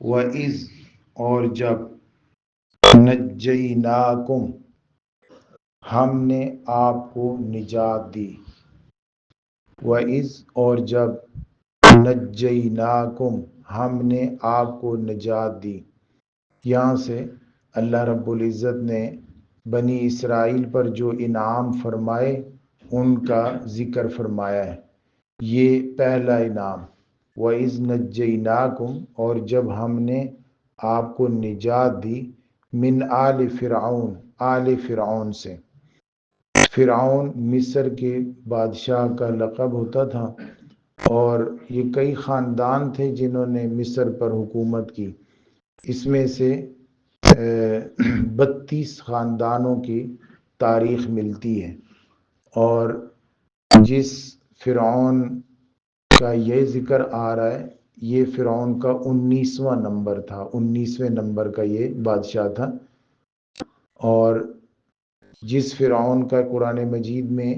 وَإِذْ اور جب نجیناکم ہم نے آپ کو نجات دی، وَإِذْ اور جب نجیناکم ہم نے آپ کو نجات دی۔ یہاں سے اللہ رب العزت نے بنی اسرائیل پر جو انعام فرمائے ان کا ذکر فرمایا ہے۔ یہ پہلا انعام وَإِذْ نَجَّيْنَاكُمْ اور جب ہم نے آپ کو نجات دی من آل فرعون آل فرعون سے۔ فرعون مصر کے بادشاہ کا لقب ہوتا تھا اور یہ کئی خاندان تھے جنہوں نے مصر پر حکومت کی۔ اس میں سے 32 خاندانوں کی تاریخ ملتی ہے، اور جس فرعون کا یہ ذکر آ رہا ہے یہ فرعون کا 19واں نمبر تھا، 19ویں نمبر کا یہ بادشاہ تھا۔ اور جس فرعون کا قرآن مجید میں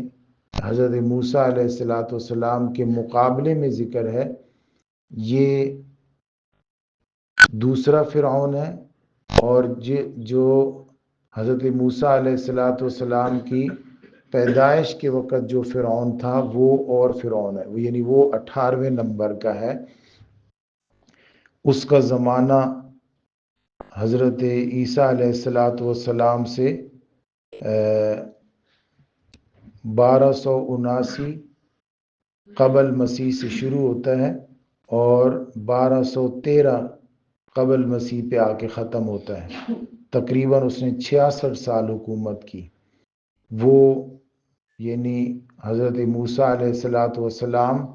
حضرت موسیٰ علیہ السلام کے مقابلے میں ذکر ہے، یہ دوسرا فرعون ہے، اور جو حضرت موسیٰ علیہ السلام کی پیدائش کے وقت جو فرعون تھا وہ اور فرعون ہے، یعنی وہ 18ویں نمبر کا ہے۔ اس کا زمانہ حضرت عیسیٰ علیہ السلام سے 1279 قبل مسیح سے شروع ہوتا ہے اور 1213 قبل مسیح پہ آ کے ختم ہوتا ہے۔ تقریباً اس نے 66 سال حکومت کی۔ وہ یعنی حضرت موسیٰ علیہ السلام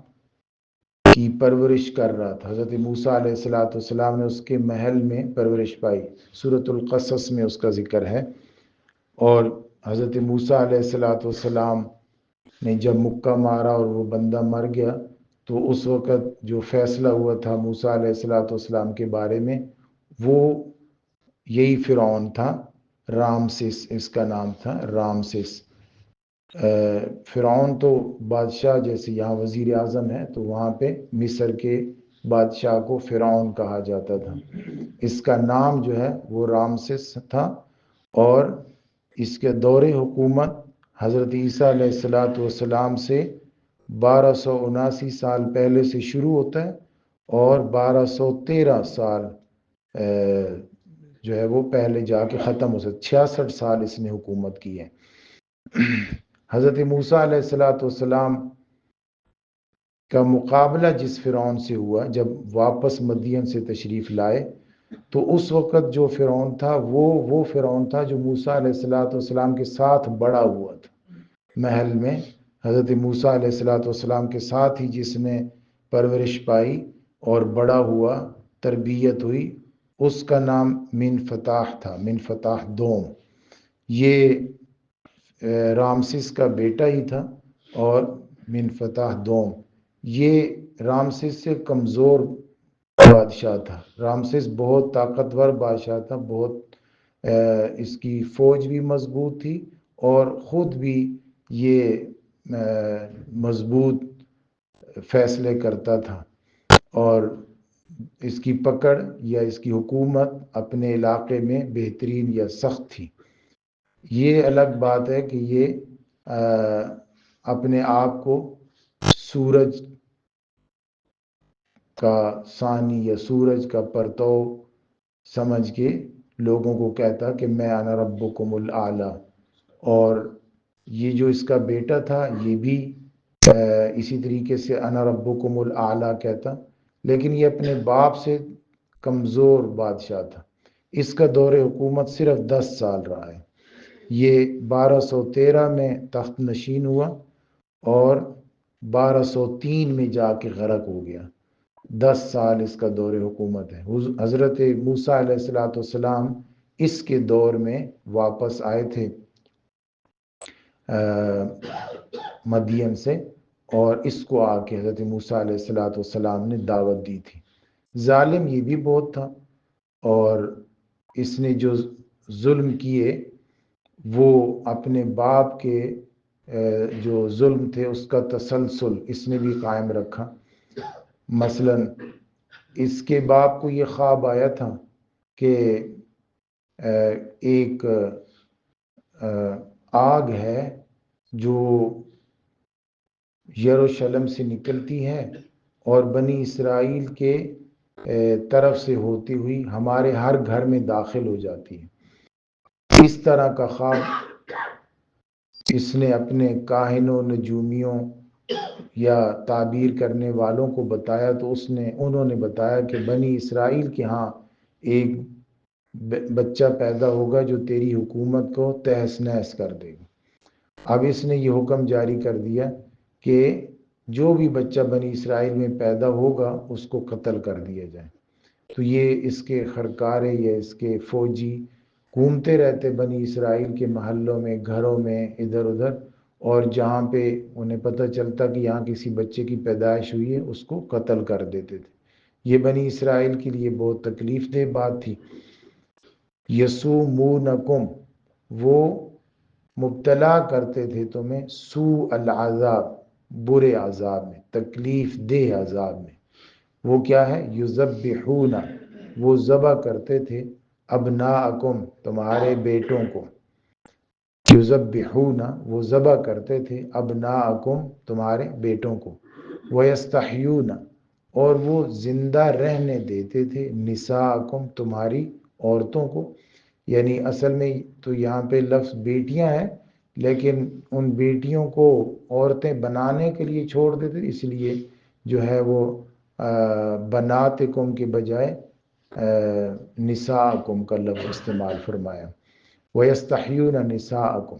کی پرورش کر رہا تھا۔ حضرت موسیٰ علیہ السلام نے اس کے محل میں پرورش پائی، سورۃ القصص میں اس کا ذکر ہے۔ اور حضرت موسیٰ علیہ السلام نے جب مکہ مارا اور وہ بندہ مر گیا تو اس وقت جو فیصلہ ہوا تھا موسیٰ علیہ السلام کے بارے میں وہ یہی فرعون تھا، رامسس اس کا نام تھا، رامسس۔ فرعون تو بادشاہ جیسے یہاں وزیر اعظم ہے تو وہاں پہ مصر کے بادشاہ کو فرعون کہا جاتا تھا۔ اس کا نام جو ہے وہ رامسس تھا، اور اس کے دور حکومت حضرت عیسیٰ علیہ السلام سے 1279 سال پہلے سے شروع ہوتا ہے اور 1213 سال جو ہے وہ پہلے جا کے ختم ہو سکتا، 66 سال اس نے حکومت کی ہے۔ حضرت موسیٰ علیہ السلام کا مقابلہ جس فرعون سے ہوا جب واپس مدین سے تشریف لائے، تو اس وقت جو فرعون تھا وہ فرعون تھا جو موسیٰ علیہ السلام کے ساتھ بڑا ہوا تھا محل میں۔ حضرت موسیٰ علیہ السلام کے ساتھ ہی جس نے پرورش پائی اور بڑا ہوا، تربیت ہوئی، اس کا نام منفتاح تھا، منفتاح دوم۔ یہ رامسس کا بیٹا ہی تھا، اور منفتاح دوم یہ رامسس سے کمزور بادشاہ تھا۔ رامسس بہت طاقتور بادشاہ تھا، بہت اس کی فوج بھی مضبوط تھی اور خود بھی یہ مضبوط فیصلے کرتا تھا، اور اس کی پکڑ یا اس کی حکومت اپنے علاقے میں بہترین یا سخت تھی۔ یہ الگ بات ہے کہ یہ اپنے آپ کو سورج کا ثانی یا سورج کا پرتو سمجھ کے لوگوں کو کہتا کہ میں انا ربکم الاعلی، اور یہ جو اس کا بیٹا تھا یہ بھی اسی طریقے سے انا ربکم الاعلی کہتا، لیکن یہ اپنے باپ سے کمزور بادشاہ تھا۔ اس کا دور حکومت صرف 10 سال رہا ہے۔ یہ 1213 میں تخت نشین ہوا اور 1203 میں جا کے غرق ہو گیا۔ 10 سال اس کا دور حکومت ہے۔ حضرت موسیٰ علیہ السلام اس کے دور میں واپس آئے تھے مدین سے، اور اس کو آ کے حضرت موسیٰ علیہ السلام نے دعوت دی تھی۔ ظالم یہ بھی بہت تھا، اور اس نے جو ظلم کیے وہ اپنے باپ کے جو ظلم تھے اس کا تسلسل اس نے بھی قائم رکھا۔ مثلا اس کے باپ کو یہ خواب آیا تھا کہ ایک آگ ہے جو یروشلم سے نکلتی ہے اور بنی اسرائیل کے طرف سے ہوتی ہوئی ہمارے ہر گھر میں داخل ہو جاتی ہے۔ اس طرح کا خواب اس نے اپنے کاہنوں، نجومیوں یا تعبیر کرنے والوں کو بتایا، تو انہوں نے بتایا کہ بنی اسرائیل کے ہاں ایک بچہ پیدا ہوگا جو تیری حکومت کو تہس نہس کر دے گا۔ اب اس نے یہ حکم جاری کر دیا کہ جو بھی بچہ بنی اسرائیل میں پیدا ہوگا اس کو قتل کر دیا جائے۔ تو یہ اس کے خرکارے یا اس کے فوجی گھومتے رہتے بنی اسرائیل کے محلوں میں، گھروں میں، ادھر ادھر، اور جہاں پہ انہیں پتہ چلتا کہ یہاں کسی بچے کی پیدائش ہوئی ہے اس کو قتل کر دیتے تھے۔ یہ بنی اسرائیل کے لیے بہت تکلیف دہ بات تھی۔ یسومونکم، وہ مبتلا کرتے تھے تمہیں، سوء العذاب، برے عذاب میں، تکلیف دہ عذاب میں۔ وہ کیا ہے؟ یذبحون، وہ ذبح کرتے تھے، ابناءکم، تمہارے بیٹوں کو۔ یذبحون، وہ ذبح کرتے تھے، ابناءکم، تمہارے بیٹوں کو۔ ویستحیون، اور وہ زندہ رہنے دیتے تھے، نساءکم، تمہاری عورتوں کو۔ یعنی اصل میں تو یہاں پہ لفظ بیٹیاں ہیں، لیکن ان بیٹیوں کو عورتیں بنانے کے لیے چھوڑ دیتے، اس لیے جو ہے وہ بناتکم کے بجائے نساءکم کا لفظ استعمال فرمایا۔ وَيَسْتَحْيُونَ نِسَاءَكُمْ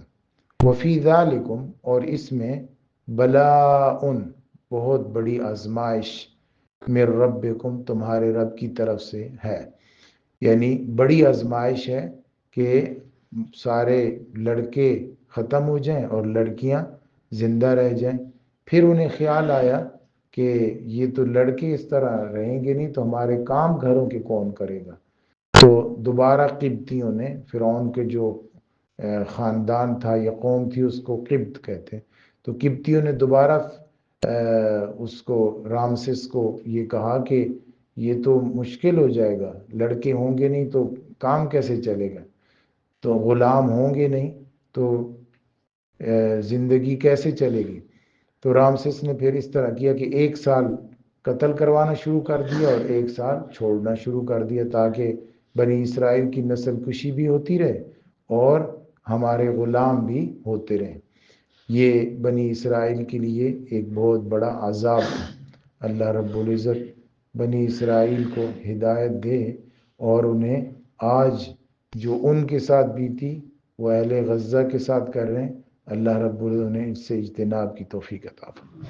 وَفِي ذَلِكُمْ، اور اس میں بلاء، بہت بڑی آزمائش، من ربکم، تمہارے رب کی طرف سے ہے۔ یعنی بڑی آزمائش ہے کہ سارے لڑکے ختم ہو جائیں اور لڑکیاں زندہ رہ جائیں۔ پھر انہیں خیال آیا کہ یہ تو لڑکے اس طرح رہیں گے نہیں تو ہمارے کام گھروں کے کون کرے گا۔ تو دوبارہ قبطیوں نے، فرعون کے جو خاندان تھا یا قوم تھی اس کو قبط کہتے، تو قبطیوں نے دوبارہ اس کو، رامسس کو، یہ کہا کہ یہ تو مشکل ہو جائے گا، لڑکے ہوں گے نہیں تو کام کیسے چلے گا، تو غلام ہوں گے نہیں تو زندگی کیسے چلے گی۔ تو رامسس نے پھر اس طرح کیا کہ 1 سال قتل کروانا شروع کر دیا اور 1 سال چھوڑنا شروع کر دیا، تاکہ بنی اسرائیل کی نسل کشی بھی ہوتی رہے اور ہمارے غلام بھی ہوتے رہیں۔ یہ بنی اسرائیل کے لیے ایک بہت بڑا عذاب تھا۔ اللہ رب العزت بنی اسرائیل کو ہدایت دے اور انہیں آج جو ان کے ساتھ بیتی وہ اہل غزہ کے ساتھ کر رہے ہیں، اللہ رب العزت انہیں اس سے اجتناب کی توفیق عطا فرمائے۔